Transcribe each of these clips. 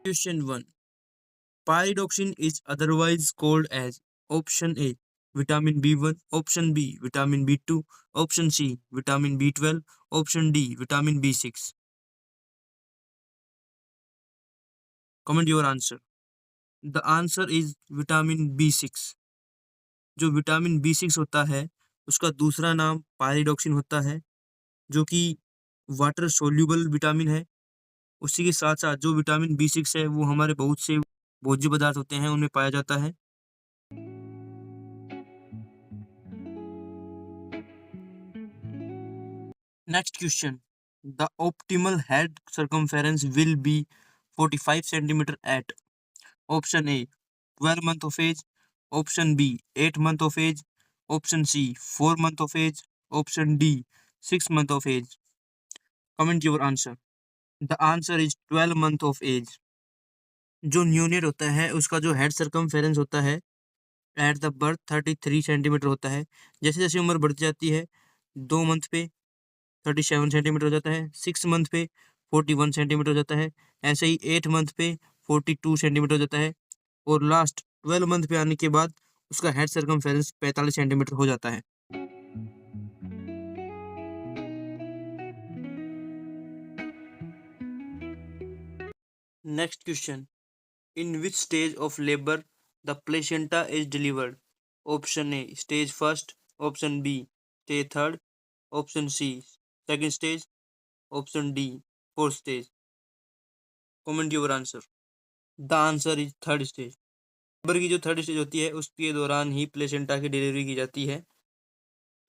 Question 1. Pyridoxine is otherwise called as option A vitamin B1, option B vitamin B2, option C vitamin B12, option D vitamin B6. Comment your answer. The answer is vitamin B6. जो vitamin B6 होता है उसका दूसरा नाम pyridoxine होता है, जो कि वाटर सोल्यूबल विटामिन है। उसी के साथ साथ जो विटामिन B6 है वो हमारे बहुत से भोज्य पदार्थ होते हैं उनमें पाया जाता है। Next question. The optimal head circumference will be 45 centimeter at option A 12 month of age, option B 8 month of age, option C 4 month of age, option D 6 month of age. Comment your answer. The answer is 12 month of age. जो neonate होता है उसका जो head circumference होता है at the birth 33 centimetre होता है। जैसे जैसे उम्र बढ़ती जाती है 2 मंथ पे 37 सेंटीमीटर हो जाता है, 6 मंथ पे 41 सेंटीमीटर हो जाता है, ऐसे ही 8 मंथ पे 42 सेंटीमीटर हो जाता है और लास्ट 12 मंथ पे आने के बाद उसका हेड सर्कमफेरेंस 45 सेंटीमीटर हो जाता है। Next question. In which stage of labor the placenta is delivered? Option A stage first, option B stage third, option C second stage, option D fourth stage. Comment your answer. The answer is third stage. Labour की जो third stage होती है उसके दौरान ही placenta की delivery की जाती है।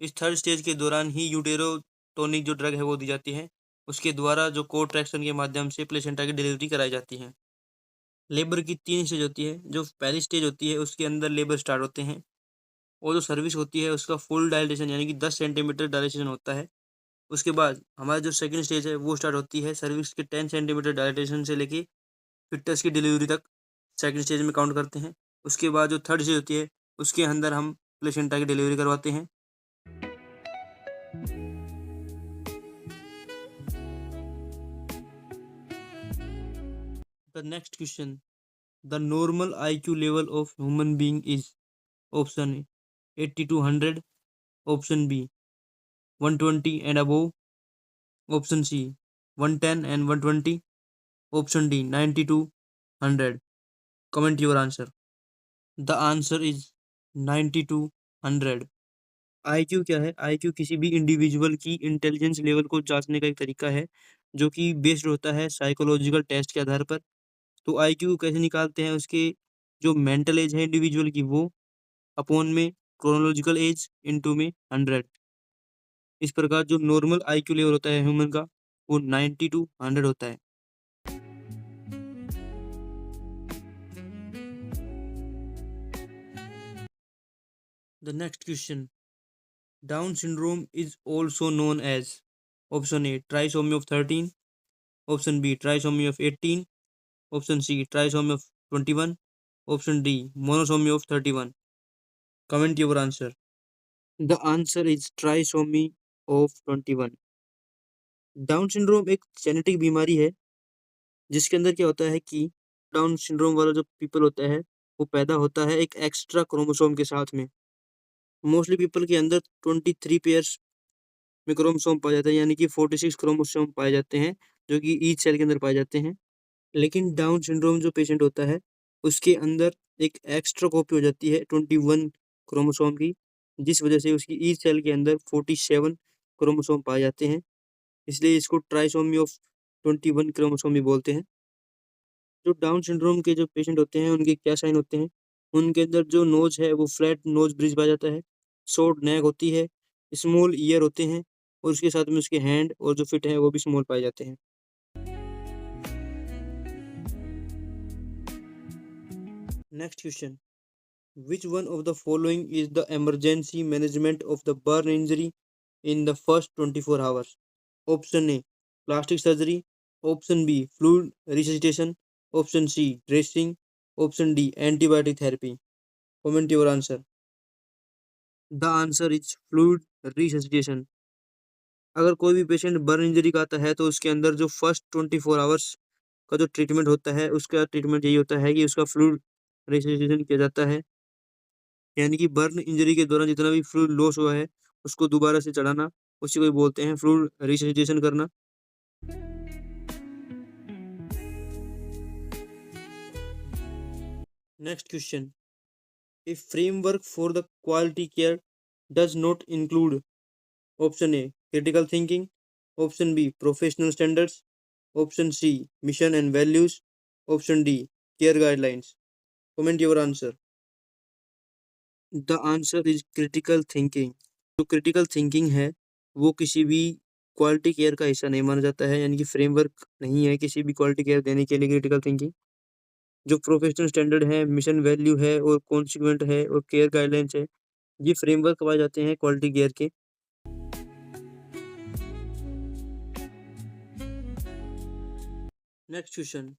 इस थर्ड स्टेज के दौरान ही यूटेरोटोनिक जो ड्रग है वो दी जाती है, उसके द्वारा जो कोट्रैक्शन के माध्यम से प्लेसेंटा की डिलीवरी कराई जाती है। लेबर की 3 स्टेज होती है। जो पहली स्टेज होती है उसके अंदर लेबर स्टार्ट होते हैं और जो सर्विस होती है उसका फुल डायलेशन यानी कि 10 सेंटीमीटर डायलेशन होता है। उसके बाद हमारा जो सेकंड स्टेज है वो स्टार्ट होती है सर्विस के 10 सेंटीमीटर डायलेशन से लेके फिटस की डिलीवरी तक सेकंड स्टेज में काउंट करते हैं। उसके बाद जो थर्ड स्टेज होती है उसके अंदर हम प्लेसेंटा की डिलीवरी करवाते हैं। The next question. The normal IQ level of human being is option A 80 to 100, option B 120 and above, option C 110 and 120, option D 90 to 100. Comment your answer. The answer is 90 to 100. IQ क्या है? IQ किसी भी individual की intelligence level को जांचने का एक तरीका है जो कि बेस्ड होता है साइकोलॉजिकल टेस्ट के आधार पर। तो IQ कैसे निकालते हैं? उसके जो मेंटल एज है इंडिविजुअल की वो अपॉन में क्रोनोलॉजिकल एज इनटू में 100। इस प्रकार जो नॉर्मल IQ लेवल होता है ह्यूमन का वो 90 to 100 होता है। The next question. Down syndrome is also known as option A trisomy of 13, option B trisomy of 18, option C trisomy of 21, option D monosomy of 31. Comment your answer. The answer is trisomy of 21. Down syndrome एक genetic बीमारी है जिसके अंदर क्या होता है कि down syndrome वाला जो पीपल होता है वो पैदा होता है एक एक्स्ट्रा क्रोमोसोम के साथ में। मोस्टली पीपल के अंदर 23 पेयर्स में क्रोमोसोम पाए जाते हैं यानी कि 46 क्रोमोसोम पाए जाते हैं जो कि ईच सेल के अंदर पाए जाते हैं। लेकिन डाउन सिंड्रोम जो पेशेंट होता है उसके अंदर एक एक्स्ट्रा कॉपी हो जाती है 21 क्रोमोसोम की, जिस वजह से उसकी ईच सेल के अंदर 47 क्रोमोसोम पाए जाते हैं। इसलिए इसको ट्राइसोमी ऑफ 21 क्रोमोसोम भी बोलते हैं। जो डाउन सिंड्रोम के जो पेशेंट होते हैं उनके क्या साइन होते हैं? उनके अंदर जो नोज है वो फ्लैट नोज ब्रिज पाया जाता है, शॉर्ट नेक होती है, स्मॉल ईयर होते हैं और उसके साथ में उसके हैंड और जो फिट है वो भी स्मॉल पाए जाते हैं। Next question. Which one of the following is the emergency management of the burn injury in the first 24 hours? Option A plastic surgery, option B fluid resuscitation, option C dressing, option D antibiotic therapy. Comment your answer. The answer is fluid resuscitation. अगर कोई भी patient burn injury का आता है तो उसके अंदर जो फर्स्ट 24 आवर्स का जो ट्रीटमेंट होता है उसका ट्रीटमेंट यही होता है कि उसका फ्लूइड रिसर्सिटेशन किया जाता है, यानी कि बर्न इंजरी के दौरान जितना भी फ्लूइड लॉस हुआ है उसको दोबारा से चढ़ाना, उसी को बोलते हैं फ्लूइड रिसर्सिटेशन करना। Next question, A framework for the quality care does not include option A critical thinking, option B professional standards, option C mission and values, option D care guidelines. Comment your answer. The answer is critical thinking. जो critical thinking है वो किसी भी quality care का हिस्सा नहीं माना जाता है, यानी कि फ्रेमवर्क नहीं है किसी भी क्वालिटी केयर देने के लिए क्रिटिकल थिंकिंग। जो प्रोफेशनल स्टैंडर्ड है, मिशन वैल्यू है और कॉन्सिक्वेंट है और केयर गाइडलाइंस है, ये फ्रेमवर्क पाए जाते हैं क्वालिटी केयर के। Next question,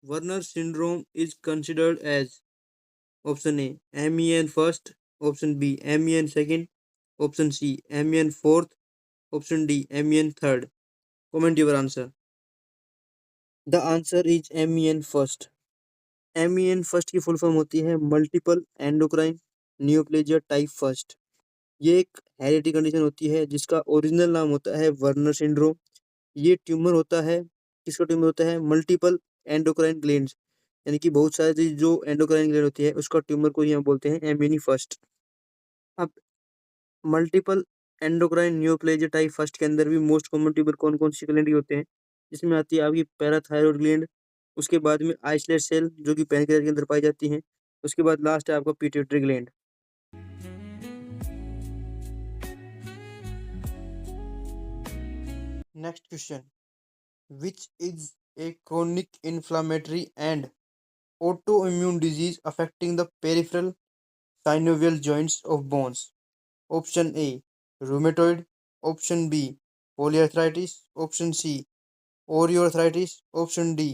Werner syndrome is considered as option A MEN first, option B MEN second, option C MEN fourth, option D MEN third. Comment your answer. The answer is MEN first. MEN first की full form होती है multiple endocrine neoplasia type first. ये एक heredity condition होती है जिसका original नाम होता है वर्नर सिंड्रोम। ये ट्यूमर होता है, किसका ट्यूमर होता है? मल्टीपल एंडोक्राइन ग्लैंड्स, यानी कि बहुत सारी जो एंडोक्राइन ग्लैंड होती है उसका ट्यूमर को यहाँ बोलते हैं MEN फर्स्ट। अब multiple endocrine neoplasia type first के अंदर भी मोस्ट कॉमन ट्यूमर कौन कौन सी ग्लैंड होते हैं? जिसमें आती है आपकी पैराथायरॉयड ग्लैंड, उसके बाद में आइसलेट सेल जो कि पैनक्रियाज के अंदर पाई जाती हैं, उसके बाद लास्ट है आपका pituitary gland. Next question, which is a chronic inflammatory and autoimmune disease affecting the peripheral synovial joints of bones? Option A rheumatoid, option B polyarthritis, option C osteoarthritis, option D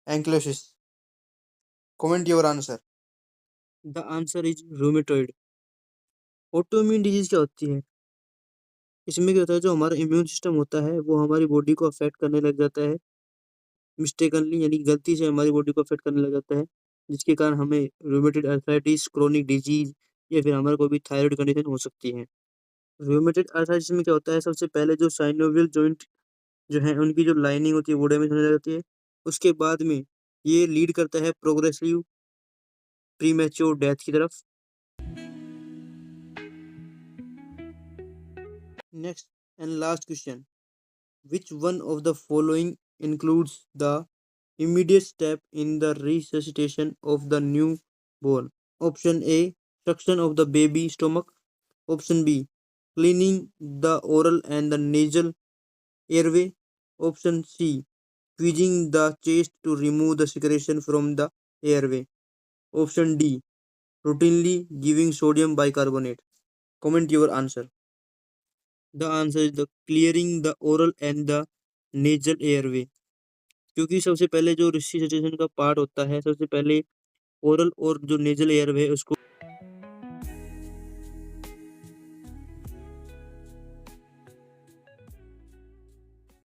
ankylosis. Comment your answer. The answer is rheumatoid. Autoimmune disease क्या होती है? इसमें क्या होता है, जो हमारा immune system होता है वो हमारी बॉडी को अफेक्ट करने लग जाता है मिस्टेकनली, यानी गलती से हमारी बॉडी को अफेक्ट करने लग जाता है, जिसके कारण हमें रूमेटोइड अर्थराइटिस, क्रोनिक डिजीज या फिर हमारे को भी थायराइड कंडीशन हो सकती है। रूमेटोइड अर्थराइटिस में क्या होता है, सबसे पहले जो साइनोवियल जॉइंट जो है उनकी जो लाइनिंग होती है वो डैमेज होने लग जाती है। उसके बाद में ये लीड करता है प्रोग्रेसिव प्रीमेच्योर डेथ की तरफ। Next and last question, which one of the following includes the immediate step in the resuscitation of the newborn? Option A suction of the baby stomach, option B cleaning the oral and the nasal airway, option C squeezing the chest to remove the secretion from the airway, option D routinely giving sodium bicarbonate. Comment your answer. The answer is the clearing the oral and the nasal airway, क्योंकि सबसे पहले जो रिsuscitation का part होता है, सबसे पहले oral और जो नेजल एयरवे है उसको